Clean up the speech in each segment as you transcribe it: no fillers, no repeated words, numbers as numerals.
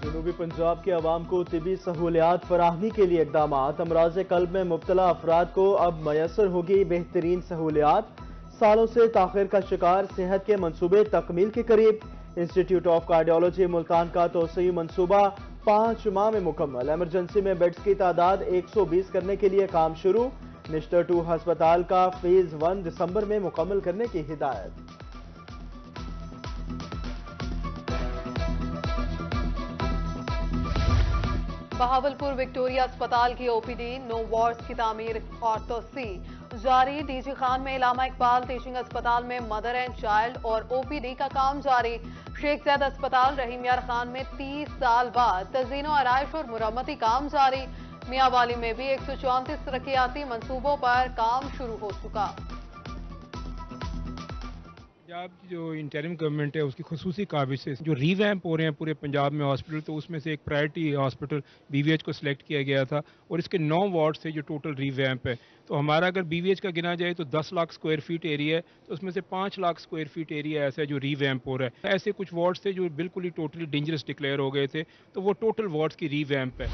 جنوبی پنجاب کے عوام کو طبی سہولیات فراہمی کے لیے اقدامات۔ امراض قلب میں مبتلا افراد کو اب میسر ہوگی بہترین سہولیات۔ سالوں سے تاخیر کا شکار صحت کے منصوبے تکمیل کے قریب۔ انسٹیٹیوٹ آف کارڈیالوجی ملتان کا توسیعی منصوبہ 5 ماہ میں مکمل۔ ایمرجنسی میں بیڈز کی تعداد 120 کرنے کے لیے کام شروع۔ نشتر 2 ہسپتال کا فیز 1 دسمبر میں مکمل کرنے کی ہدایت۔ بہاولپور وکٹوریہ اسپتال کی او پی ڈی 9 وارڈز کی تعمیر اور توسیع جاری۔ ڈی جی خان میں علامہ اقبال ٹیچنگ اسپتال میں مدر اینڈ چائلڈ اور او پی ڈی کا کام جاری۔ شیخ زید اسپتال رحیم یار خان میں 30 سال بعد تزئین و آرائش اور مرمتی کام جاری۔ میاں والی میں بھی 134 ترقیاتی منصوبوں پر کام شروع ہو چکا۔ پنجاب کی جو انٹرم گورنمنٹ ہے اس کی خصوصی کاوش سے جو ری ویمپ ہو رہے ہیں پورے پنجاب میں ہاسپٹل، تو اس میں سے ایک priority hospital B V H کو سلیکٹ کیا گیا تھا اور اس کے 9 وارڈ سے جو ٹوٹل ری ویمپ ہے، تو ہمارا اگر بی وی ایچ کا گنا جائے تو 10 لاکھ سکوائر فیٹ ایریا ہے، تو اس میں سے 5 لاکھ سکوائر فیٹ ایریا ایسا ہے جو ری ویمپ ہو رہا ہے۔ ایسے کچھ وارڈز تھے جو بالکل ہی ٹوٹلی ڈینجرس ڈکلیئر ہو گئے تھے، تو وہ ٹوٹل وارڈز کی ری ویمپ ہے۔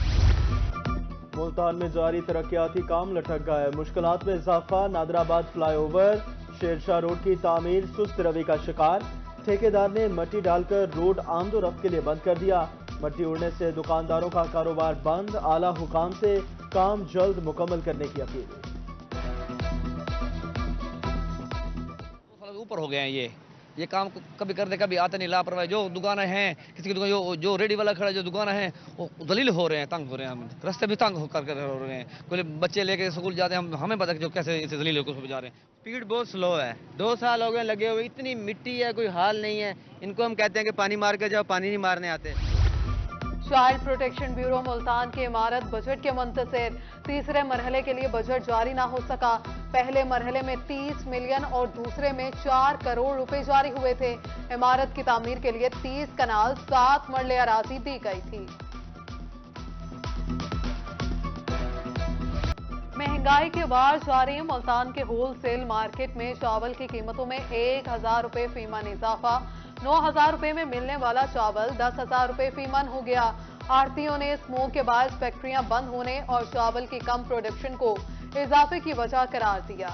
ملتان میں جاری ترقیاتی کام لٹک گئے۔ مشکلات میں اضافہ۔ نادر آباد fly over Sher Shah road کی تعمیر سست روی کا شکار۔ ٹھیکیدار نے مٹی ڈال کر روڈ آمد و رفت کے لیے بند کر دیا۔ مٹی اڑنے سے دکانداروں کا کاروبار بند۔ اعلیٰ حکام سے کام جلد مکمل کرنے کی اپیل۔ اوپر ہو گئے ہیں یہ کام کبھی کرتے کبھی آتے نہیں، لاپرواہی۔ جو دکانیں ہیں کسی کی دکان جو ریڈی والا کھڑا ہے، جو دکانیں ہیں وہ ذلیل ہو رہے ہیں، تنگ ہو رہے ہیں، ہم رستے بھی تنگ ہو کر ہو رہے ہیں۔ کوئی بچے لے کے اسکول جاتے ہیں، ہمیں پتہ کہ جو کیسے اسے ذلیل ہو کے جا رہے ہیں۔ سپیڈ بہت سلو ہے، 2 سال ہو گئے لگے ہوئے، اتنی مٹی ہے کوئی حال نہیں ہے۔ ان کو ہم کہتے ہیں کہ پانی مار کے جاؤ، پانی نہیں مارنے آتے۔ چائلڈ پروٹیکشن بیورو ملتان کی عمارت بجٹ کے منتظر۔ تیسرے مرحلے کے لیے بجٹ جاری نہ ہو سکا۔ پہلے مرحلے میں 30 ملین اور دوسرے میں 4 کروڑ روپے جاری ہوئے تھے۔ عمارت کی تعمیر کے لیے 30 کنال 7 مرلے اراضی دی گئی تھی۔ مہنگائی کے بار جاری۔ ملتان کے ہول سیل مارکیٹ میں چاول کی قیمتوں میں 1000 روپے فی من اضافہ۔ 9000 روپے میں ملنے والا چاول 10,000 روپے فی من ہو گیا۔ آڑھتیوں نے اسموگ کے باعث فیکٹریاں بند ہونے اور چاول کی کم پروڈکشن کو اضافے کی وجہ قرار دیا۔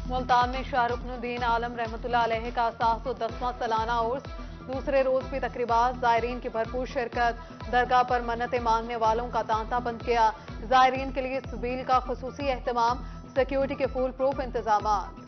ملتان میں شاہ رکن الدین عالم رحمۃ اللہ علیہ کا 710واں سالانہ عرس۔ دوسرے روز بھی تقریبات، زائرین کی بھرپور شرکت۔ درگاہ پر منتیں مانگنے والوں کا تانتا بند کیا۔ زائرین کے لیے سبیل کا خصوصی اہتمام، سیکیورٹی کے فول پروف انتظامات۔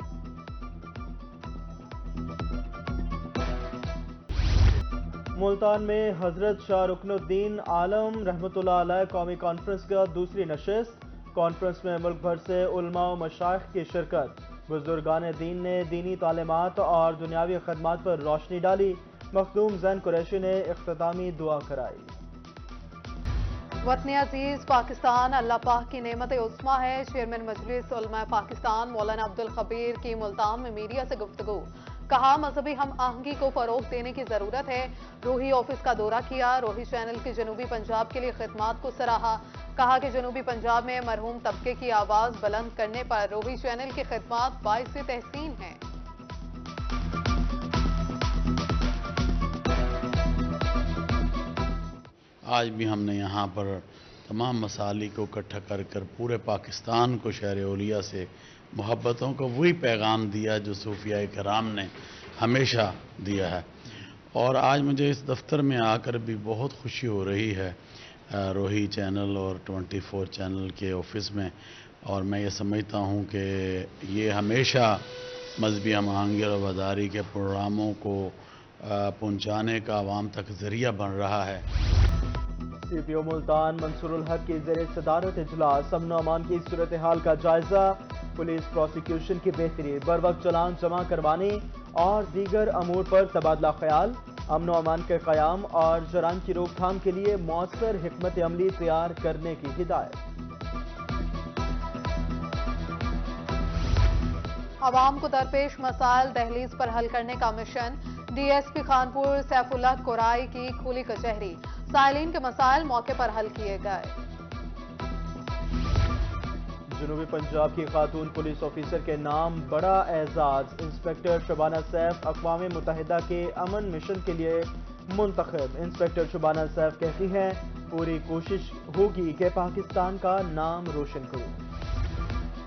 ملتان میں حضرت شاہ رکن الدین عالم رحمۃ اللہ علیہ قومی کانفرنس کا دوسری نشست۔ کانفرنس میں ملک بھر سے علماء و مشائخ کی شرکت۔ بزرگان دین نے دینی تعلیمات اور دنیاوی خدمات پر روشنی ڈالی۔ مخدوم زین قریشی نے اختتامی دعا کرائی۔ وطن عزیز پاکستان اللہ پاک کی نعمت عظمیٰ ہے۔ چیئرمین مجلس علماء پاکستان مولانا عبدالخبیر کی ملتان میں میڈیا سے گفتگو۔ کہا مذہبی ہم آہنگی کو فروغ دینے کی ضرورت ہے۔ روحی آفس کا دورہ کیا۔ روحی چینل کی جنوبی پنجاب کے لیے خدمات کو سراہا۔ کہا کہ جنوبی پنجاب میں مرحوم طبقے کی آواز بلند کرنے پر روحی چینل کی خدمات باعث تحسین ہیں۔ آج بھی ہم نے یہاں پر تمام مسائل کو اکٹھا کر پورے پاکستان کو شہر اولیاء سے محبتوں کو وہی پیغام دیا جو صوفیاء کرام نے ہمیشہ دیا ہے۔ اور آج مجھے اس دفتر میں آ کر بھی بہت خوشی ہو رہی ہے روحی چینل اور 24 چینل کے آفس میں، اور میں یہ سمجھتا ہوں کہ یہ ہمیشہ مذہبی ہم آہنگی اور وفاداری کے پروگراموں کو پہنچانے کا عوام تک ذریعہ بن رہا ہے۔ سی پی او ملتان منصور الحق کی زیر صدارت اجلاس۔ امن و امان کی صورتحال کا جائزہ۔ پولیس پروسیکیوشن کی بہتری، بروقت چالان جمع کروانے اور دیگر امور پر تبادلہ خیال۔ امن و امان کے قیام اور جرائم کی روک تھام کے لیے مؤثر حکمت عملی تیار کرنے کی ہدایت۔ عوام کو درپیش مسائل دہلیز پر حل کرنے کا mission. D S P Khanpur Saifullah Korai کی کھلی کچہری۔ سائلین کے مسائل موقع پر حل کیے گئے۔ جنوبی پنجاب کی خاتون پولیس آفیسر کے نام بڑا اعزاز، انسپکٹر شبانہ سیف اقوام متحدہ کے امن مشن کے لیے منتخب۔ انسپکٹر شبانہ سیف کہتی ہیں پوری کوشش ہوگی کہ پاکستان کا نام روشن کروں۔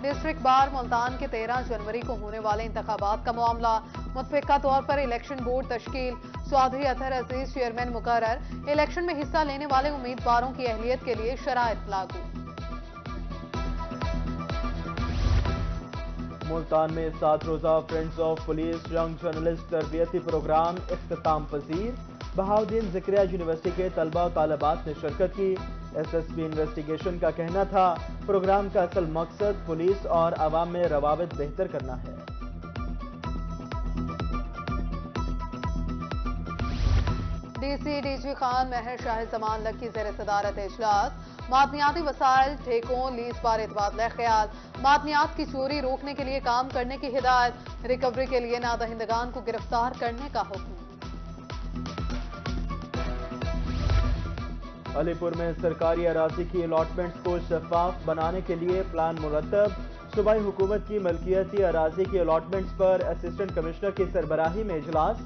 ڈسٹرکٹ بار ملتان کے 13 جنوری کو ہونے والے انتخابات کا معاملہ، متفقہ طور پر الیکشن بورڈ تشکیل، چودھری اطہر عزیز چیئرمین مقرر، الیکشن میں حصہ لینے والے امیدواروں کی اہلیت کے لیے شرائط لاگو۔ ملتان میں 7 روزہ friends of police young journalist تربیتی پروگرام اختتام پذیر، بہاؤالدین ذکریہ یونیورسٹی کے طلبہ و طالبات نے شرکت کی۔ ایس ایس پی انویسٹیگیشن کا کہنا تھا پروگرام کا اصل مقصد پولیس اور عوام میں روابط بہتر کرنا ہے۔ D C D G Khan Mehr Shah زمان لگ کی زیر صدارت اجلاس، معدنیاتی وسائل ٹھیکوں لیز بارے تبادلہ خیال، معدنیات کی چوری روکنے کے لیے کام کرنے کی ہدایت، ریکوری کے لیے نادہندگان کو گرفتار کرنے کا حکم۔ علی پور میں سرکاری اراضی کی الاٹمنٹس کو شفاف بنانے کے لیے پلان مرتب، صوبائی حکومت کی ملکیتی اراضی کی الاٹمنٹس پر اسسٹنٹ کمشنر کی سربراہی میں اجلاس،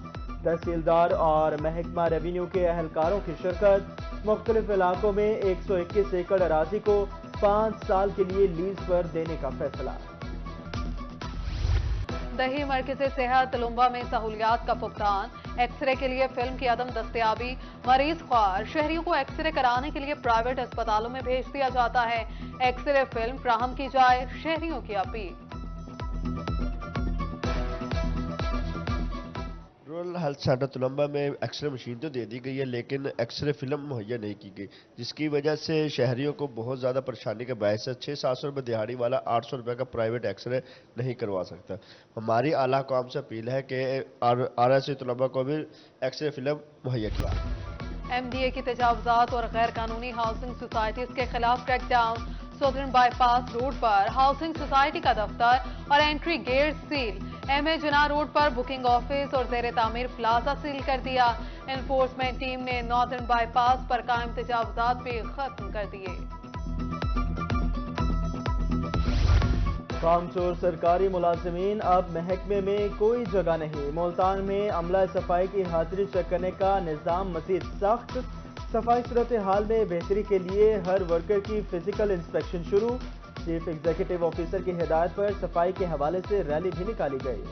تحصیلدار اور محکمہ ریونیو کے اہلکاروں کی شرکت، مختلف علاقوں میں 121 ایکڑ اراضی کو 5 سال کے لیے لیز پر دینے کا فیصلہ۔ دہی مرکز صحت تلمبہ میں سہولیات کا فقدان، ایکس رے کے لیے فلم کی عدم دستیابی، مریض خوار، شہریوں کو ایکس رے کرانے کے لیے پرائیویٹ اسپتالوں میں بھیج دیا جاتا ہے، ایکس رے فلم فراہم کی جائے، شہریوں کی اپیل۔ رورل ہیلتھ سینٹر تلمبہ میں ایکس رے مشین تو دے دی گئی ہے لیکن ایکس رے فلم مہیا نہیں کی گئی، جس کی وجہ سے شہریوں کو بہت زیادہ پریشانی کا باعث ہے۔ 600-700 روپے دہاڑی والا 800 روپے کا پرائیویٹ ایکس رے نہیں کروا سکتا۔ ہماری اعلیٰ حکام سے اپیل ہے کہ آر ایس ای تلمبہ کو بھی ایکس رے فلم مہیا کیا۔ ایم ڈی اے کی تجاوزات اور غیر قانونی ہاؤسنگ سوسائٹیز کے خلاف crackdown, southern bypass road پر ہاؤسنگ سوسائٹی کا دفتر اور entry gate seal, M A Jinnah road پر بکنگ آفس اور زیر تعمیر پلازا سیل کر دیا، انفورسمنٹ ٹیم نے ناردرن بائی پاس پر قائم تجاوزات بھی ختم کر دیے۔ کام چور سرکاری ملازمین اب محکمے میں کوئی جگہ نہیں، ملتان میں عملہ صفائی کی حاضری چیک کرنے کا نظام مزید سخت، صفائی صورتحال میں بہتری کے لیے ہر ورکر کی فزیکل انسپیکشن شروع، چیف ایگزیکٹو آفیسر کی ہدایت پر صفائی کے حوالے سے ریلی بھی نکالی گئی۔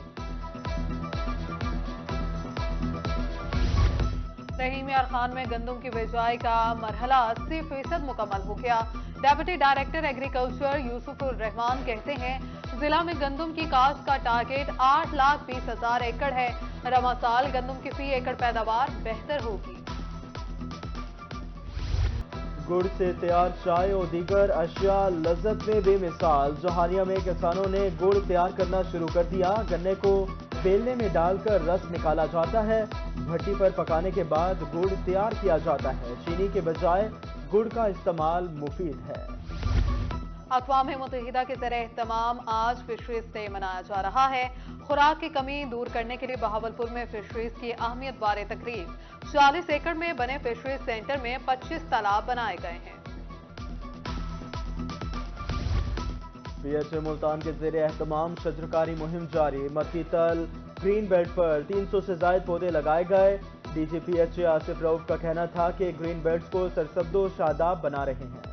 رحیم یار خان میں گندم کی بجائی کا مرحلہ 80% مکمل ہو گیا، ڈیپٹی ڈائریکٹر ایگریکلچر یوسف الرحمان کہتے ہیں ضلع میں گندم کی کاشت کا ٹارگیٹ 8,20,000 ایکڑ ہے، رواں سال گندم کی فی ایکڑ پیداوار بہتر ہوگی۔ گڑ سے تیار چائے اور دیگر اشیاء لذت میں بے مثال، جہانیہ میں کسانوں نے گڑ تیار کرنا شروع کر دیا، گنے کو بیلنے میں ڈال کر رس نکالا جاتا ہے، بھٹی پر پکانے کے بعد گڑ تیار کیا جاتا ہے، چینی کے بجائے گڑ کا استعمال مفید ہے۔ اقوام متحدہ کے زیر اہتمام آج فشریز ڈے منایا جا رہا ہے، خوراک کی کمی دور کرنے کے لیے بہاولپور میں فشریز کی اہمیت بارے تقریب، 40 ایکڑ میں بنے فشریز سینٹر میں 25 تالاب بنائے گئے ہیں۔ پی ایچ اے ملتان کے زیر اہتمام شجرکاری مہم جاری، مکی تل گرین بیلٹ پر 300 سے زائد پودے لگائے گئے، D G P H A Asif Rauf کا کہنا تھا کہ گرین بیلٹس کو سرسبز و شاداب بنا رہے ہیں۔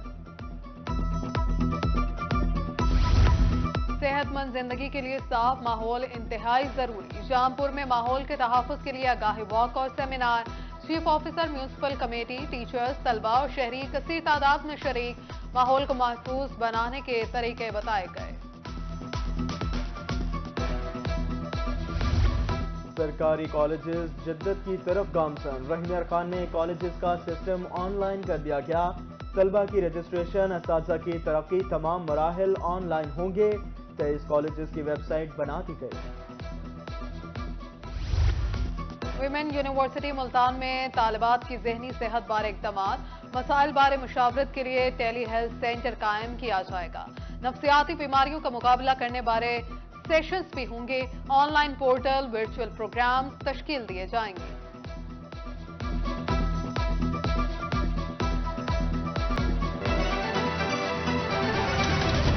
صحت مند زندگی کے لیے صاف ماحول انتہائی ضروری، جامپور میں ماحول کے تحفظ کے لیے آگاہی واک اور seminar, chief officer municipal committee, teachers, طلبہ اور شہری کثیر تعداد میں شریک، ماحول کو محفوظ بنانے کے طریقے بتائے گئے۔ سرکاری کالجز جدت کی طرف گامزن، رحیم یار خان نے کالجز کا سسٹم آن لائن کر دیا گیا، طلبہ کی رجسٹریشن، اساتذہ کی ترقی تمام مراحل آن لائن ہوں گے، 23 کالجز کی ویب سائٹ بنا دی گئی۔ ویمن یونیورسٹی ملتان میں طالبات کی ذہنی صحت بارے اقدامات، مسائل بارے مشاورت کے لیے ٹیلی ہیلتھ سینٹر قائم کیا جائے گا، نفسیاتی بیماریوں کا مقابلہ کرنے بارے سیشنز بھی ہوں گے، online portal, virtual programmes تشکیل دیے جائیں گے۔